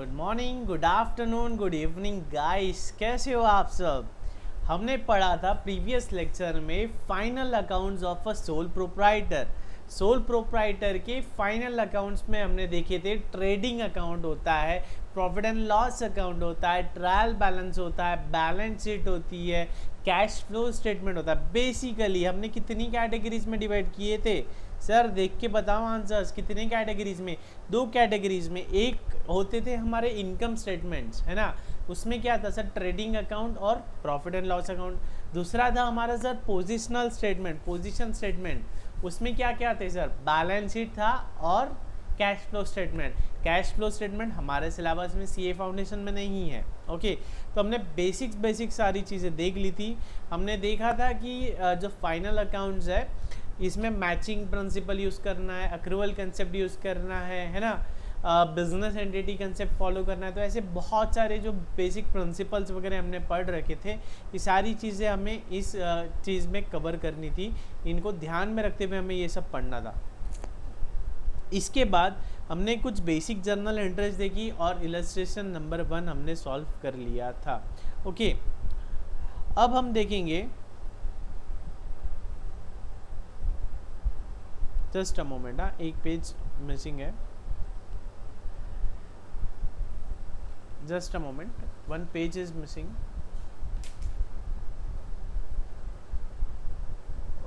Good morning, good afternoon, good evening guys, कैसे हो आप सब। हमने पढ़ा था प्रीवियस लेक्चर में final accounts of a sole proprietor. Sole proprietor के फाइनल अकाउंट्स में हमने देखे थे ट्रेडिंग अकाउंट होता है, प्रॉफिट एंड लॉस अकाउंट होता है, ट्रायल बैलेंस होता है, बैलेंस शीट होती है, कैश फ्लो स्टेटमेंट होता है। बेसिकली हमने कितनी कैटेगरीज में डिवाइड किए थे सर, देख के बताओ आंसर्स। कितने कैटेगरीज में? दो कैटेगरीज में। एक होते थे हमारे इनकम स्टेटमेंट्स, है ना, उसमें क्या था सर, ट्रेडिंग अकाउंट और प्रॉफिट एंड लॉस अकाउंट। दूसरा था हमारा sir positional statement, position statement. उसमें क्या क्या थे सर, बैलेंस शीट था और cash flow statement. Cash flow statement हमारे सिलेबस में सीए फाउंडेशन में नहीं है। ओके, तो हमने बेसिक सारी चीज़ें देख ली थी। हमने देखा था कि जो फाइनल अकाउंट्स है इसमें मैचिंग प्रिंसिपल यूज़ करना है, अक्रूवल कंसेप्ट यूज़ करना है ना, बिजनेस एंटिटी कंसेप्ट फॉलो करना है। तो ऐसे बहुत सारे जो बेसिक प्रिंसिपल्स वगैरह हमने पढ़ रखे थे, ये सारी चीज़ें हमें इस चीज़ में कवर करनी थी। इनको ध्यान में रखते हुए हमें ये सब पढ़ना था। इसके बाद हमने कुछ बेसिक जर्नल एंट्रीज देखी और इलस्ट्रेशन नंबर 1 हमने सॉल्व कर लिया था। ओके, अब हम देखेंगे, जस्ट अ मोमेंट, एक पेज मिसिंग है, just a moment, 1 page is missing.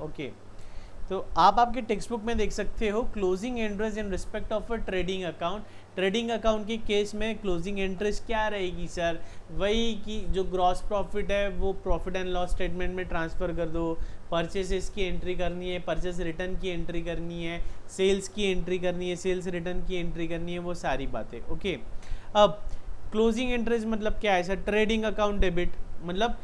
Okay, तो आप आपके टेक्स्ट बुक में देख सकते हो closing entries in respect of a trading account. Trading account के केस में क्लोजिंग एंट्रीज क्या रहेगी सर, वही कि जो ग्रॉस प्रॉफिट है वो प्रॉफिट एंड लॉस स्टेटमेंट में ट्रांसफ़र कर दो, परचेसेस की एंट्री करनी है, परचेस रिटर्न की एंट्री करनी है, सेल्स की एंट्री करनी है, सेल्स रिटर्न की एंट्री करनी है, वो सारी बातें। ओके, अब क्लोजिंग एंट्रीज मतलब क्या है सर, ट्रेडिंग अकाउंट डेबिट, मतलब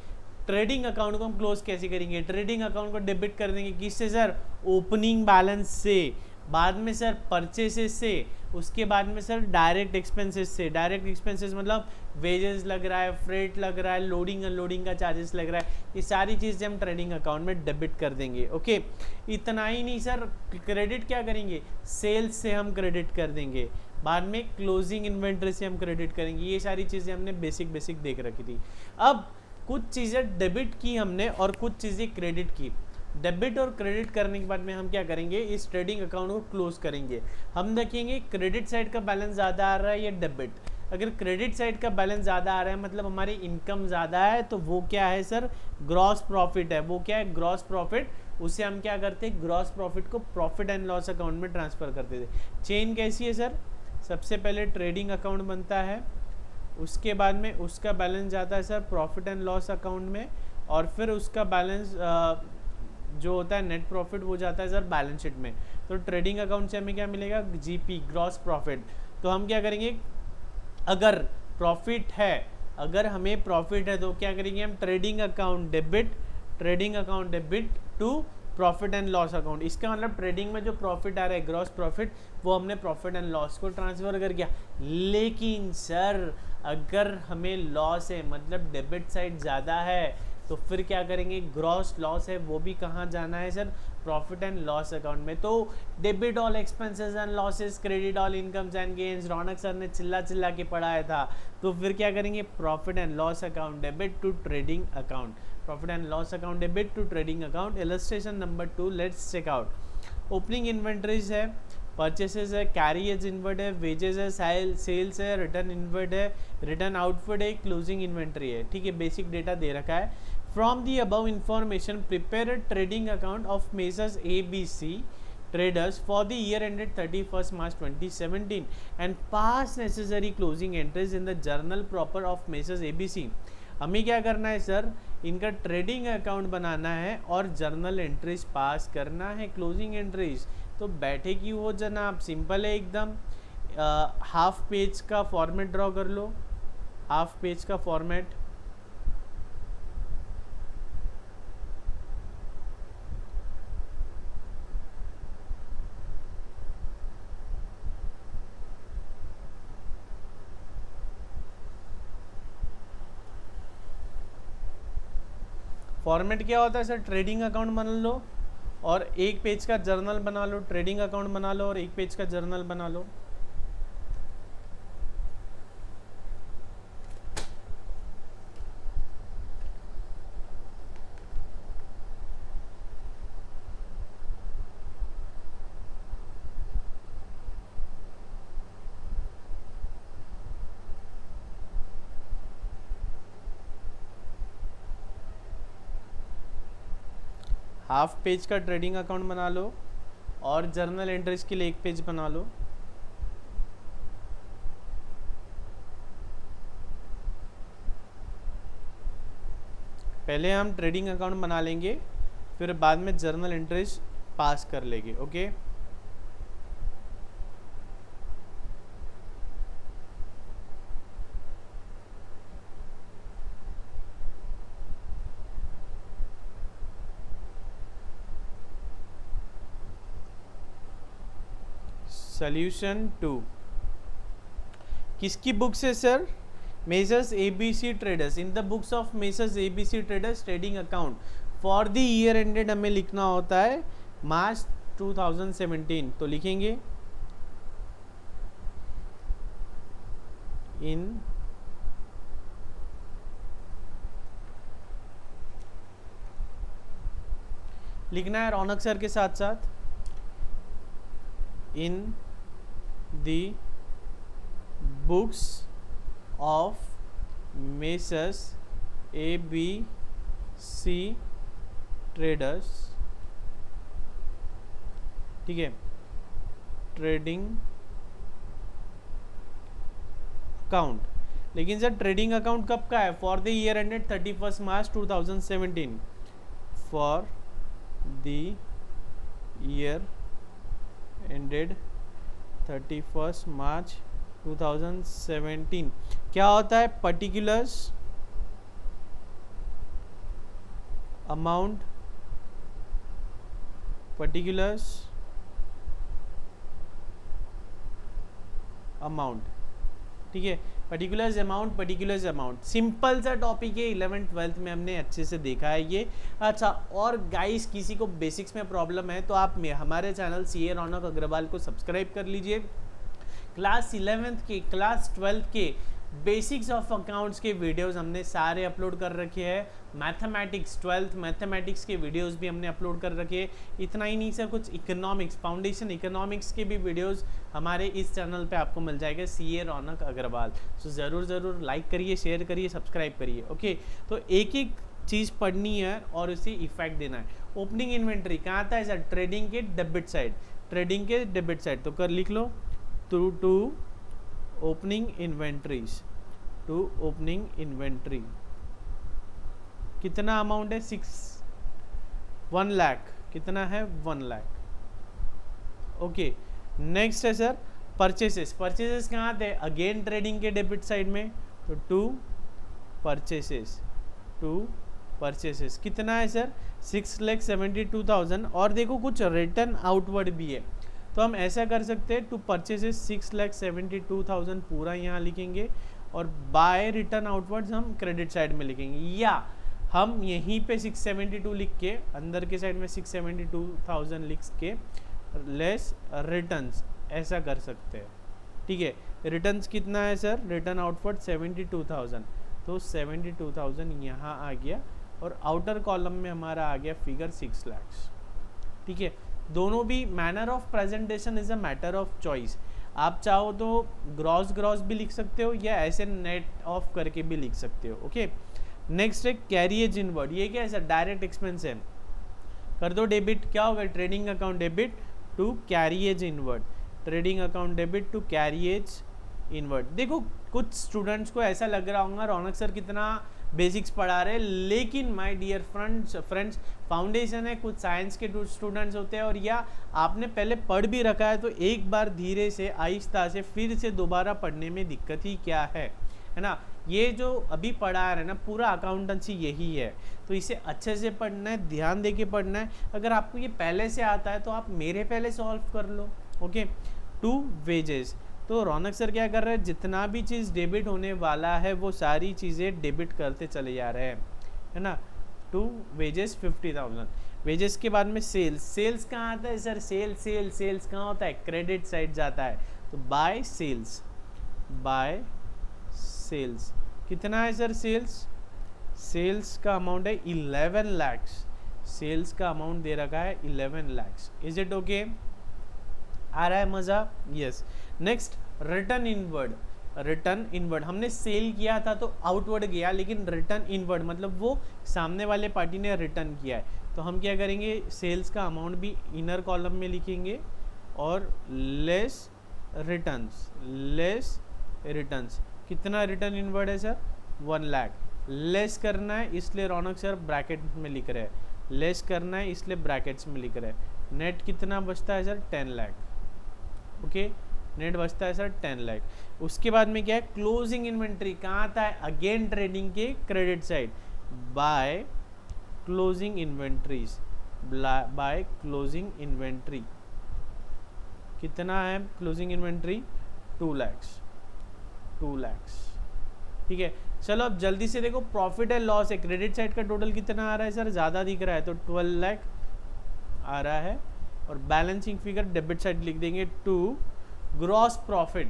ट्रेडिंग अकाउंट को हम क्लोज कैसे करेंगे, ट्रेडिंग अकाउंट को डेबिट कर देंगे किससे सर, ओपनिंग बैलेंस से, बाद में सर परचेसेस से, उसके बाद में सर डायरेक्ट एक्सपेंसेस से। डायरेक्ट एक्सपेंसेस मतलब वेजेस लग रहा है, फ्रेट लग रहा है, लोडिंग अनलोडिंग का चार्जेस लग रहा है, ये सारी चीज़ें हम ट्रेडिंग अकाउंट में डेबिट कर देंगे। ओके, इतना ही नहीं सर, क्रेडिट क्या करेंगे, सेल्स से हम क्रेडिट कर देंगे, बाद में क्लोजिंग इन्वेंट्री से हम क्रेडिट करेंगे। ये सारी चीज़ें हमने बेसिक देख रखी थी। अब कुछ चीज़ें डेबिट की हमने और कुछ चीज़ें क्रेडिट की। डेबिट और क्रेडिट करने के बाद में हम क्या करेंगे, इस ट्रेडिंग अकाउंट को क्लोज करेंगे। हम देखेंगे क्रेडिट साइड का बैलेंस ज़्यादा आ रहा है या डेबिट। अगर क्रेडिट साइड का बैलेंस ज़्यादा आ रहा है मतलब हमारी इनकम ज़्यादा है, तो वो क्या है सर, ग्रॉस प्रॉफिट है। वो क्या है, ग्रॉस प्रॉफिट। उसे हम क्या करते हैं, ग्रॉस प्रॉफिट को प्रॉफिट एंड लॉस अकाउंट में ट्रांसफ़र करते थे। चेन कैसी है सर, सबसे पहले ट्रेडिंग अकाउंट बनता है, उसके बाद में उसका बैलेंस जाता है sir profit and loss account में, और फिर उसका बैलेंस जो होता है नेट प्रॉफिट वो जाता है सर बैलेंस शीट में। तो ट्रेडिंग अकाउंट से हमें क्या मिलेगा, जीपी, ग्रॉस प्रॉफिट। तो हम क्या करेंगे, अगर प्रॉफिट है, अगर हमें प्रॉफिट है तो क्या करेंगे हम, trading account debit, trading account debit to profit and loss account. इसका मतलब ट्रेडिंग में जो प्रॉफिट आ रहा है ग्रॉस प्रॉफिट, वो हमने प्रॉफिट एंड लॉस को ट्रांसफर कर दिया। लेकिन सर अगर हमें लॉस है, मतलब डेबिट साइड ज़्यादा है, तो फिर क्या करेंगे, ग्रॉस लॉस है वो भी कहाँ जाना है sir, profit and loss account में। तो debit all expenses and losses, credit all incomes and gains, Raunak sir ने चिल्ला के पढ़ाया था। तो फिर क्या करेंगे, profit and loss account debit to trading account, profit and loss account debit to trading account. Illustration number 2, let's check out. Opening inventories है, परचेसेस है, कैरी एज इनवर्ड है, वेजेस है, सेल्स है, रिटर्न इनवर्ड है, return outward है, closing inventory है। ठीक है, बेसिक डेटा दे रखा है। From the above information prepare a trading account of measures ABC traders for the year ended 31st March 2017 and pass necessary closing entries in the journal proper of measures ABC। हमें क्या करना है sir, इनका trading account बनाना है और journal entries pass करना है, closing entries. तो बैठे क्यों हो जनाब, सिंपल है एकदम। हाफ पेज का फॉर्मेट ड्रॉ कर लो, हाफ पेज का फॉर्मेट। फॉर्मेट क्या होता है सर, ट्रेडिंग अकाउंट बना लो और एक पेज का जर्नल बना लो, ट्रेडिंग अकाउंट बना लो और एक पेज का जर्नल बना लो। हाफ पेज का ट्रेडिंग अकाउंट बना लो और जर्नल एंट्रीज के लिए एक पेज बना लो। पहले हम ट्रेडिंग अकाउंट बना लेंगे, फिर बाद में जर्नल एंट्रीज पास कर लेंगे। ओके, सॉल्यूशन 2 किसकी बुक से sir? Measures ABC traders. In the books of measures ABC traders trading account for the year ended हमें लिखना होता है मार्च 2017। तो लिखेंगे इन लिखना है रौनक सर के साथ साथ, इन the books of messrs ABC traders, ठीक है, ट्रेडिंग अकाउंट। लेकिन सर ट्रेडिंग अकाउंट कब का है? For the year ended 31 March 2017। For the year ended 31 मार्च 2017 क्या होता है? पर्टिकुलर्स अमाउंट, पर्टिकुलर्स अमाउंट, ठीक है, particulars amount, particulars amount. Simple सा टॉपिक है, 11th-12th में हमने अच्छे से देखा है ये। अच्छा, और गाइस किसी को बेसिक्स में प्रॉब्लम है तो आप हमारे चैनल CA रौनक अग्रवाल को सब्सक्राइब कर लीजिए। क्लास 11th के, क्लास 12th के बेसिक्स ऑफ अकाउंट्स के वीडियोस हमने सारे अपलोड कर रखे हैं। मैथमेटिक्स 12th मैथमेटिक्स के वीडियोस भी हमने अपलोड कर रखे हैं। इतना ही नहीं सर, कुछ इकोनॉमिक्स, फाउंडेशन इकोनॉमिक्स के भी वीडियोस हमारे इस चैनल पे आपको मिल जाएगा, CA रौनक अग्रवाल। सो ज़रूर लाइक करिए, शेयर करिए, सब्सक्राइब करिए। ओके, तो एक एक चीज़ पढ़नी है और उसे इफेक्ट देना है। ओपनिंग इन्वेंट्री कहाँ आता है सर? ट्रेडिंग के डेबिट साइड, ट्रेडिंग के डेबिट साइड। तो कर लिख लो to opening inventories, to opening inventory. कितना अमाउंट है? 1 लाख। कितना है? 1 लाख। ओके, नेक्स्ट है सर परचेसेस। परचेसेस कहाँ आते हैं? अगेन ट्रेडिंग के डेबिट साइड में। तो टू परचेसेस, टू परचेसेस कितना है सर? 6,72,000। और देखो कुछ रिटर्न आउटवर्ड भी है, तो हम ऐसा कर सकते हैं, टू परचेसेस 6,72,000 पूरा यहाँ लिखेंगे और बाय रिटर्न आउटवर्ड्स हम क्रेडिट साइड में लिखेंगे, या हम यहीं पे 672 लिख के अंदर के साइड में 672,000 लिख के लेस रिटर्न्स, ऐसा कर सकते हैं। ठीक है, रिटर्न्स कितना है सर? रिटर्न आउटवर्ड 72,000, तो 72,000 यहाँ आ गया और आउटर कॉलम में हमारा आ गया फिगर 6 लाख। ठीक है, दोनों भी manner of presentation is a matter of choice. आप चाहो तो ग्रॉस भी लिख सकते हो या ऐसे नेट ऑफ करके भी लिख सकते हो। ओके, नेक्स्ट है कैरिएज इनवर्ड। ये क्या है सर? डायरेक्ट एक्सपेंस है, कर दो डेबिट। क्या होगा? Trading account debit to carriage inward, trading account debit to carriage inward. देखो कुछ स्टूडेंट्स को ऐसा लग रहा होगा रौनक सर कितना बेसिक्स पढ़ा रहे, लेकिन माय डियर फ्रेंड्स फाउंडेशन है, कुछ साइंस के स्टूडेंट्स होते हैं और या आपने पहले पढ़ भी रखा है, तो एक बार धीरे से आहिस्ता से फिर से दोबारा पढ़ने में दिक्कत ही क्या है ना। ये जो अभी पढ़ा है ना, पूरा अकाउंटेंसी यही है, तो इसे अच्छे से पढ़ना है, ध्यान दे के पढ़ना है। अगर आपको ये पहले से आता है तो आप मेरे पहले सॉल्व कर लो। ओके, टू वेजेस, तो रौनक सर क्या कर रहे हैं? जितना भी चीज़ डेबिट होने वाला है वो सारी चीज़ें डेबिट करते चले जा रहे हैं, है ना। To wages 50,000। वेजेस के बाद में सेल्स, सेल्स कहाँ आता है सर? सेल्स कहाँ होता है? क्रेडिट साइड जाता है, तो बाय सेल्स, बाय सेल्स कितना है सर? सेल्स का अमाउंट है 11 लाख। सेल्स का अमाउंट दे रखा है 11 लाख। Is it okay? आ रहा है मजा? Yes. Next return inward. Return inward हमने सेल किया था तो आउटवर्ड गया, लेकिन रिटर्न इनवर्ड मतलब वो सामने वाले पार्टी ने रिटर्न किया है, तो हम क्या करेंगे, सेल्स का अमाउंट भी इनर कॉलम में लिखेंगे और लेस रिटर्न्स कितना रिटर्न इनवर्ड है सर, 1 लाख। लेस करना है इसलिए रौनक सर ब्रैकेट में लिख रहे हैं, लेस करना है इसलिए ब्रैकेट्स में लिख रहे हैं। नेट कितना बचता है सर, 10 लाख। ओके, नेट बचता है सर 10 लाख। उसके बाद में क्या है, क्लोजिंग इन्वेंट्री कहाँ आता है, अगेन ट्रेडिंग के credit side, by closing inventories, by closing inventory कितना है क्लोजिंग इन्वेंट्री, 2 लाख। ठीक है, चलो अब जल्दी से देखो प्रॉफिट एंड लॉस है, क्रेडिट साइड का टोटल कितना आ रहा है सर, ज़्यादा दिख रहा है तो 12 लाख आ रहा है। और बैलेंसिंग फिगर डेबिट साइड लिख देंगे टू ग्रॉस प्रॉफिट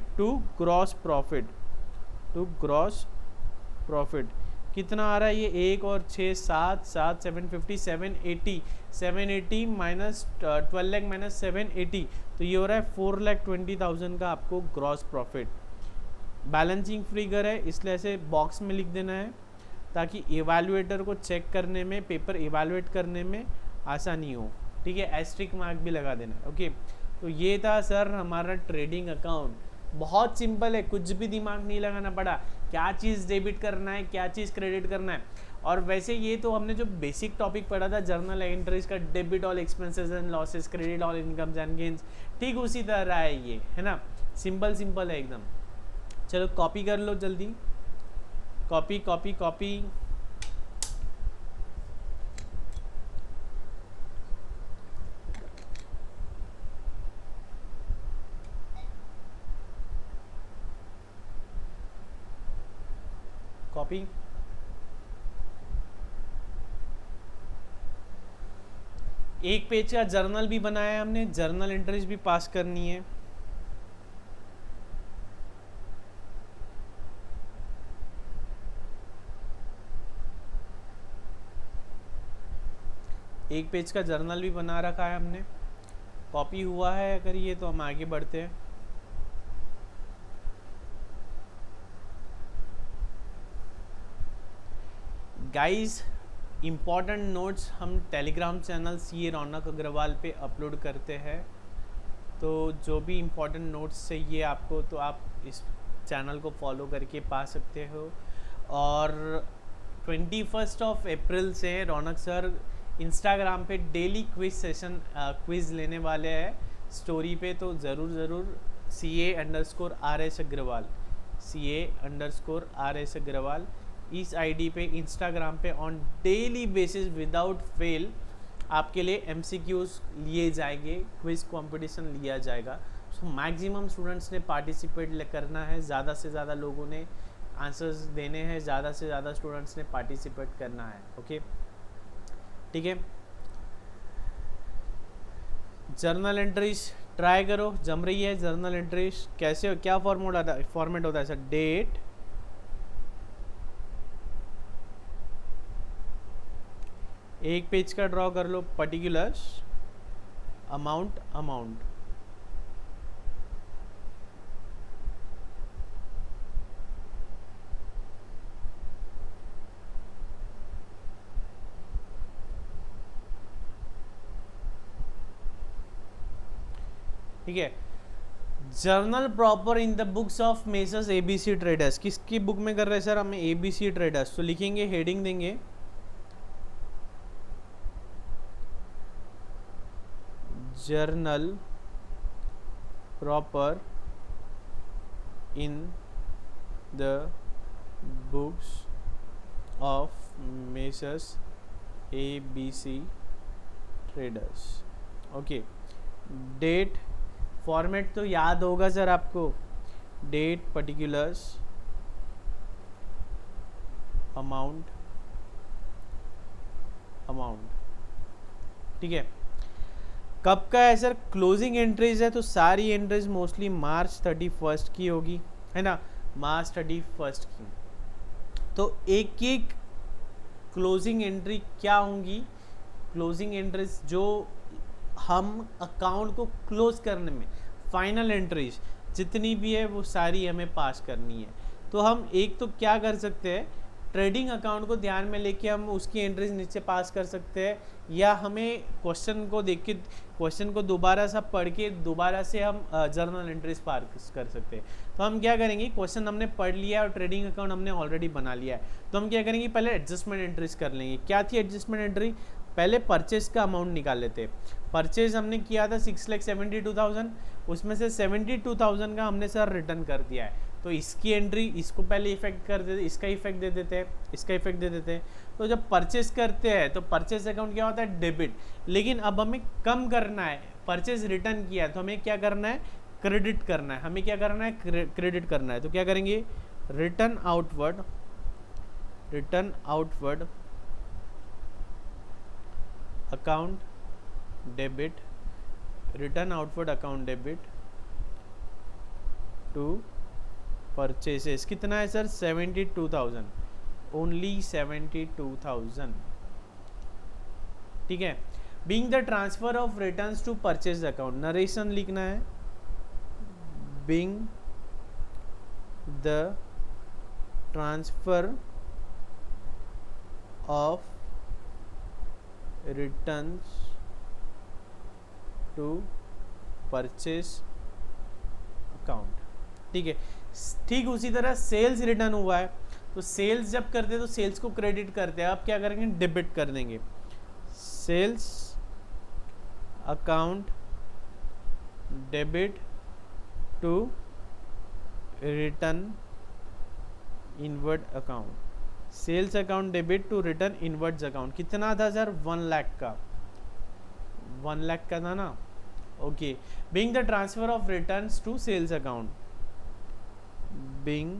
कितना आ रहा है, ये 1 और 6 7 750 780 माइनस 12 लाख माइनस 780, तो ये हो रहा है 4,20,000 का आपको ग्रॉस प्रॉफिट। बैलेंसिंग फिगर है इसलिए ऐसे बॉक्स में लिख देना है ताकि इवैल्यूएटर को चेक करने में, पेपर इवैल्यूएट करने में आसानी हो। ठीक है, एस्ट्रिक मार्क भी लगा देना है। ओके, तो ये था सर हमारा ट्रेडिंग अकाउंट, बहुत सिंपल है, कुछ भी दिमाग नहीं लगाना पड़ा, क्या चीज़ डेबिट करना है, क्या चीज़ क्रेडिट करना है। और वैसे ये तो हमने जो बेसिक टॉपिक पढ़ा था जर्नल एंट्रीज का, debit all expenses and losses, credit all incomes and gains, ठीक उसी तरह है ये, है ना, सिंपल है एकदम। चलो कॉपी कर लो जल्दी, कॉपी एक पेज का जर्नल भी बनाया है हमने, जर्नल एंट्रीज भी पास करनी है। एक पेज का जर्नल भी बना रखा है हमने, कॉपी हुआ है अगर ये, तो हम आगे बढ़ते हैं। गाइस, इम्पॉर्टेंट नोट्स हम टेलीग्राम चैनल CA रौनक अग्रवाल पे अपलोड करते हैं, तो जो भी इम्पॉर्टेंट नोट्स चाहिए आपको तो आप इस चैनल को फॉलो करके पा सकते हो। और 21 अप्रैल से रौनक सर इंस्टाग्राम पे डेली क्विज सेशन क्विज़ लेने वाले हैं स्टोरी पे, तो ज़रूर CA_RS अग्रवाल इस आईडी पे इंस्टाग्राम पे on daily basis without fail आपके लिए MCQs लिए जाएंगे, क्विज कंपटीशन लिया जाएगा। सो मैक्सिमम स्टूडेंट्स ने पार्टिसिपेट करना है, ज़्यादा से ज़्यादा लोगों ने आंसर्स देने हैं, ज़्यादा से ज़्यादा स्टूडेंट्स ने पार्टिसिपेट करना है। ओके, ठीक है। जर्नल एंट्रीज ट्राई करो, जम रही है जर्नल एंट्रीज, कैसे क्या फॉर्मेट होता है सर, डेट, एक पेज का ड्रॉ कर लो, पर्टिकुलर्स, अमाउंट, ठीक है। Journal proper in the books of Messrs ABC traders, किसकी बुक में कर रहे हैं सर, हमें ABC ट्रेडर्स, तो लिखेंगे, हेडिंग देंगे journal proper in the books of Messrs ABC traders. Okay, date, format तो याद होगा सर आपको, डेट, पर्टिकुलर्स, अमाउंट, ठीक है। कब का है सर, क्लोजिंग एंट्रीज है तो सारी एंट्रीज मोस्टली मार्च 31 की होगी, है ना, मार्च 31 की। तो एक एक क्लोजिंग एंट्री क्या होंगी, क्लोजिंग एंट्रीज जो हम अकाउंट को क्लोज करने में, फाइनल एंट्रीज जितनी भी है वो सारी हमें पास करनी है। तो हम एक तो क्या कर सकते हैं, ट्रेडिंग अकाउंट को ध्यान में लेके हम उसकी एंट्रीज नीचे पास कर सकते हैं, या हमें क्वेश्चन को देख के क्वेश्चन को दोबारा सा पढ़ के दोबारा से हम जर्नल एंट्रीज पार कर सकते हैं। तो हम क्या करेंगे, क्वेश्चन हमने पढ़ लिया है और ट्रेडिंग अकाउंट हमने ऑलरेडी बना लिया है, तो हम क्या करेंगे, पहले एडजस्टमेंट एंट्रीज कर लेंगे। क्या थी एडजस्टमेंट एंट्री, पहले परचेज का अमाउंट निकाल लेते। परचेज हमने किया था 6,72,000, उसमें से 72,000 का हमने सर रिटर्न कर दिया है, तो इसकी एंट्री, इसको पहले इफेक्ट कर देते, इसका इफेक्ट दे देते हैं, इसका इफेक्ट दे देते हैं। तो जब परचेज करते हैं तो परचेज अकाउंट क्या होता है, डेबिट। लेकिन अब हमें कम करना है, परचेज रिटर्न किया तो हमें क्या करना है, क्रेडिट करना है। हमें क्या करना है, क्रेडिट करना है। तो क्या करेंगे, return outward account debit, return outward account debit to purchases. कितना है सर, 72,000, ओनली 72,000। ठीक है। Being the transfer of returns to purchase account, narration लिखना है, being the transfer of returns to purchase account. ठीक है। ठीक उसी तरह सेल्स रिटर्न हुआ है, तो सेल्स जब करते हैं तो सेल्स को क्रेडिट करते हैं, अब क्या करेंगे, डेबिट कर देंगे। Sales account debit to return inward account, sales account debit to return inwards account. कितना था सर, 1 लाख का, 1 लाख का था ना। Okay. Being the transfer of returns to sales account, being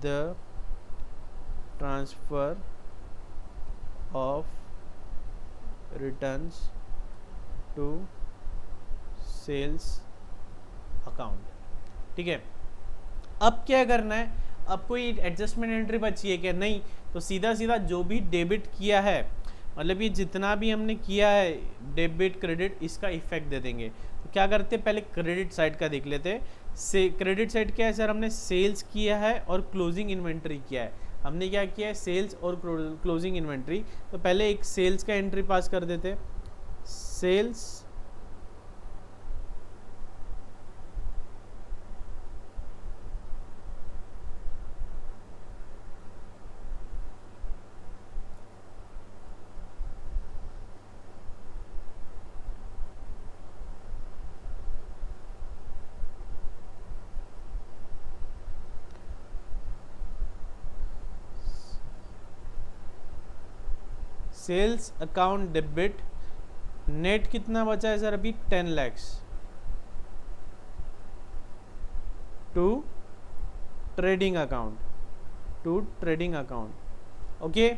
the transfer of returns to sales account. ठीक है। अब क्या करना है, अब कोई एडजस्टमेंट एंट्री बची है क्या, नहीं, तो सीधा सीधा जो भी डेबिट किया है, मतलब ये जितना भी हमने किया है डेबिट क्रेडिट, इसका इफेक्ट दे देंगे। तो क्या करते हैं, पहले क्रेडिट साइड का देख लेते हैं। से क्रेडिट साइड क्या है सर, हमने सेल्स किया है और क्लोजिंग इन्वेंट्री किया है। हमने क्या किया है, सेल्स और क्लोजिंग इन्वेंट्री। तो पहले एक सेल्स का एंट्री पास कर देते, sales sales account debit, net कितना बचा है सर अभी, 10 lakhs to trading account. Okay,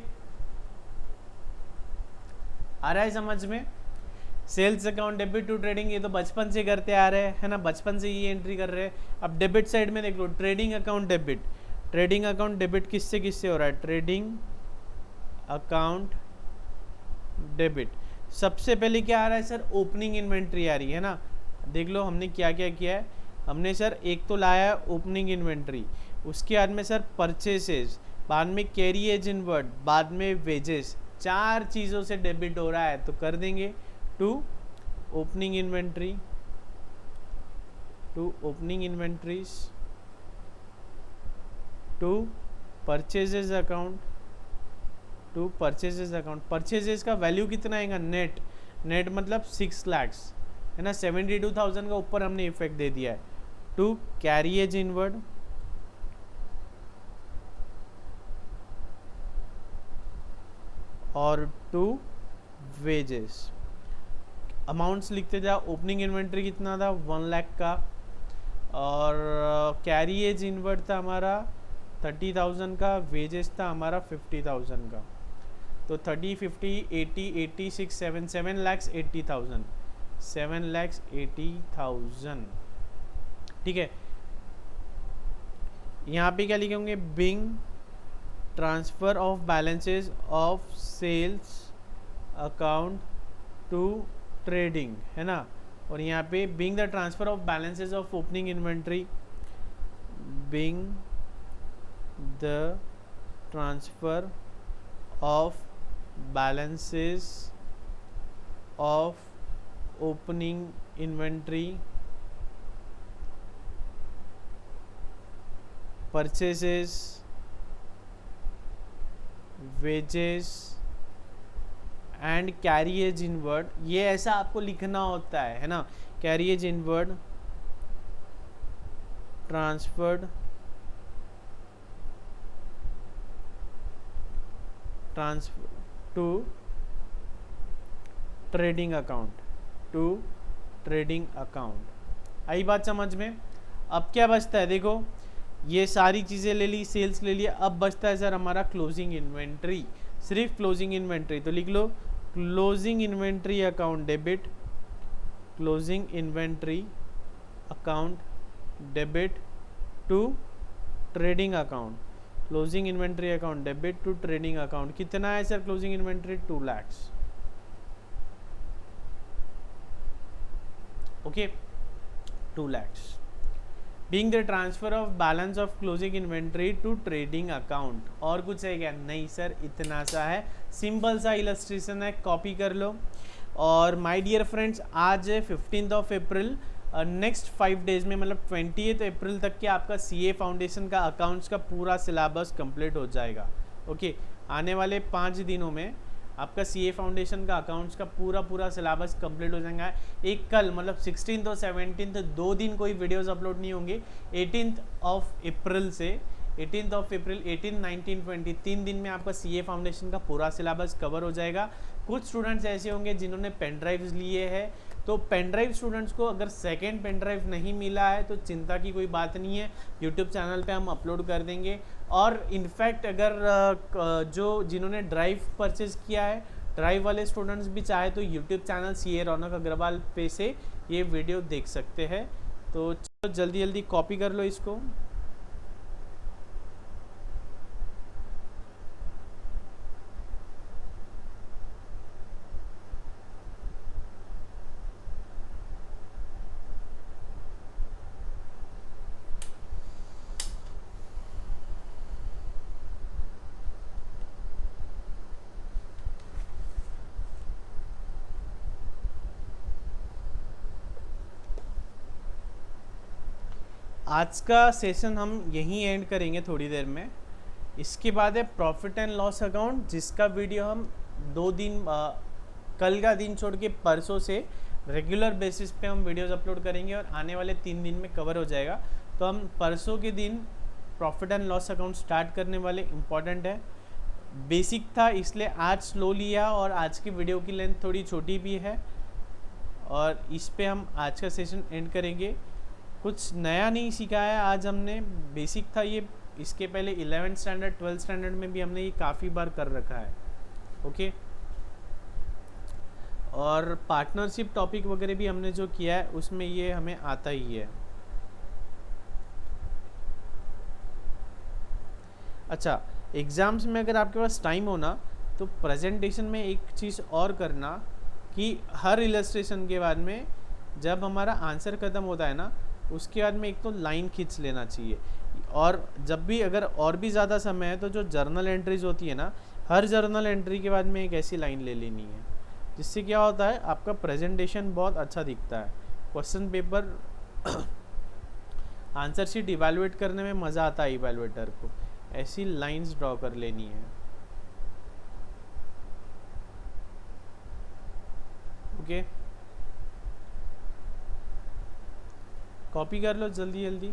आ रहा है समझ में। Sales account debit to trading, ये तो बचपन से करते आ रहे हैं, है ना, बचपन से ये एंट्री कर रहे हैं। अब डेबिट साइड में देख लो, ट्रेडिंग अकाउंट डेबिट किससे किससे हो रहा है, ट्रेडिंग अकाउंट डेबिट। सबसे पहले क्या आ रहा है सर, ओपनिंग इन्वेंट्री आ रही है ना। देख लो हमने क्या क्या किया है, हमने सर एक तो लाया है ओपनिंग इन्वेंट्री, उसके बाद में सर परचेसेस, बाद में कैरी एज इनवर्ड, बाद में वेजेस, 4 चीज़ों से डेबिट हो रहा है, तो कर देंगे to opening inventories to purchases account, परचेजेस का वैल्यू कितना आएगा, नेट मतलब 6 लैक्स, है ना, 72,000 का ऊपर हमने इफेक्ट दे दिया है, टू कैरी एज इनवर्ड और टू वेजेस। अमाउंट्स लिखते जा, ओपनिंग इन्वेंट्री कितना था, 1 लाख का, और कैरी एज इनवर्ड था हमारा 30,000 का, वेजेस था हमारा 50,000 का। तो 30, 50, 80, 86, 7 लैक्स 80,000, 7 लैक्स 80,000। ठीक है। यहाँ पे क्या लिखे होंगे, being transfer of balances of sales account to trading, है ना, और यहाँ पे being the transfer of balances of opening inventory, being the transfer of balances of opening inventory, purchases, wages and carriage inward. ये ऐसा आपको लिखना होता है ना, carriage inward transferred to trading account, to trading account. आई बात समझ में? अब क्या बचता है, देखो ये सारी चीज़ें ले ली, सेल्स ले लिया, अब बचता है सर हमारा क्लोजिंग इन्वेंट्री, सिर्फ क्लोजिंग इन्वेंट्री। तो लिख लो closing inventory account debit, closing inventory account debit to trading account, closing inventory account debit to trading account. कितना है sir closing inventory? 2 lakhs। Okay, 2 lakhs being the transfer of balance of closing inventory to trading account। और कुछ है क्या? नहीं sir, इतना सा है, सिंपल सा इलस्ट्रेशन है, कॉपी कर लो। और माय डियर फ्रेंड्स, आज है 15 अप्रैल, नेक्स्ट 5 डेज में मतलब 20 अप्रैल तक के आपका सीए फाउंडेशन का अकाउंट्स का पूरा सिलेबस कंप्लीट हो जाएगा। ओके, आने वाले 5 दिनों में आपका सीए फाउंडेशन का अकाउंट्स का पूरा सिलेबस कंप्लीट हो जाएगा। एक कल मतलब 16 और 17 2 दिन कोई वीडियोस अपलोड नहीं होंगे। 18 अप्रैल से 18 अप्रैल 18, 19, 20 3 दिन में आपका सीए फाउंडेशन का पूरा सिलेबस कवर हो जाएगा। कुछ स्टूडेंट्स ऐसे होंगे जिन्होंने पेन ड्राइव्स लिए हैं, तो पेन ड्राइव स्टूडेंट्स को अगर सेकेंड पेन ड्राइव नहीं मिला है तो चिंता की कोई बात नहीं है, यूट्यूब चैनल पे हम अपलोड कर देंगे। और इनफैक्ट अगर जो जिन्होंने ड्राइव परचेज किया है, ड्राइव वाले स्टूडेंट्स भी चाहे तो यूट्यूब चैनल सीए रौनक अग्रवाल पे से ये वीडियो देख सकते हैं। तो चलो जल्दी जल्दी कॉपी कर लो इसको। आज का सेशन हम यहीं एंड करेंगे थोड़ी देर में। इसके बाद है प्रॉफिट एंड लॉस अकाउंट, जिसका वीडियो हम 2 दिन कल का दिन छोड़ के परसों से रेगुलर बेसिस पे हम वीडियोस अपलोड करेंगे और आने वाले 3 दिन में कवर हो जाएगा। तो हम परसों के दिन profit and loss account start करने वाले। इम्पॉर्टेंट है, बेसिक था इसलिए आज स्लो लिया और आज की वीडियो की लेंथ थोड़ी छोटी भी है और इस पे हम आज का सेशन एंड करेंगे। कुछ नया नहीं सीखा है आज हमने, बेसिक था ये, इसके पहले 11th स्टैंडर्ड 12th स्टैंडर्ड में भी हमने ये काफ़ी बार कर रखा है। ओके, और पार्टनरशिप टॉपिक वगैरह भी हमने जो किया है उसमें ये हमें आता ही है। अच्छा, एग्ज़ाम्स में अगर आपके पास टाइम हो ना तो प्रेजेंटेशन में एक चीज़ और करना कि हर इलस्ट्रेशन के बाद में जब हमारा आंसर ख़त्म होता है ना, उसके बाद में एक तो लाइन खींच लेना चाहिए। और जब भी अगर और भी ज़्यादा समय है तो जो जर्नल एंट्रीज होती है ना, हर जर्नल एंट्री के बाद में एक ऐसी लाइन ले लेनी है, जिससे क्या होता है आपका प्रेजेंटेशन बहुत अच्छा दिखता है। Question paper answer sheet evaluate करने में मज़ा आता है इवैल्यूएटर को। ऐसी लाइंस ड्रॉ कर लेनी है। ओके, कॉपी कर लो जल्दी जल्दी।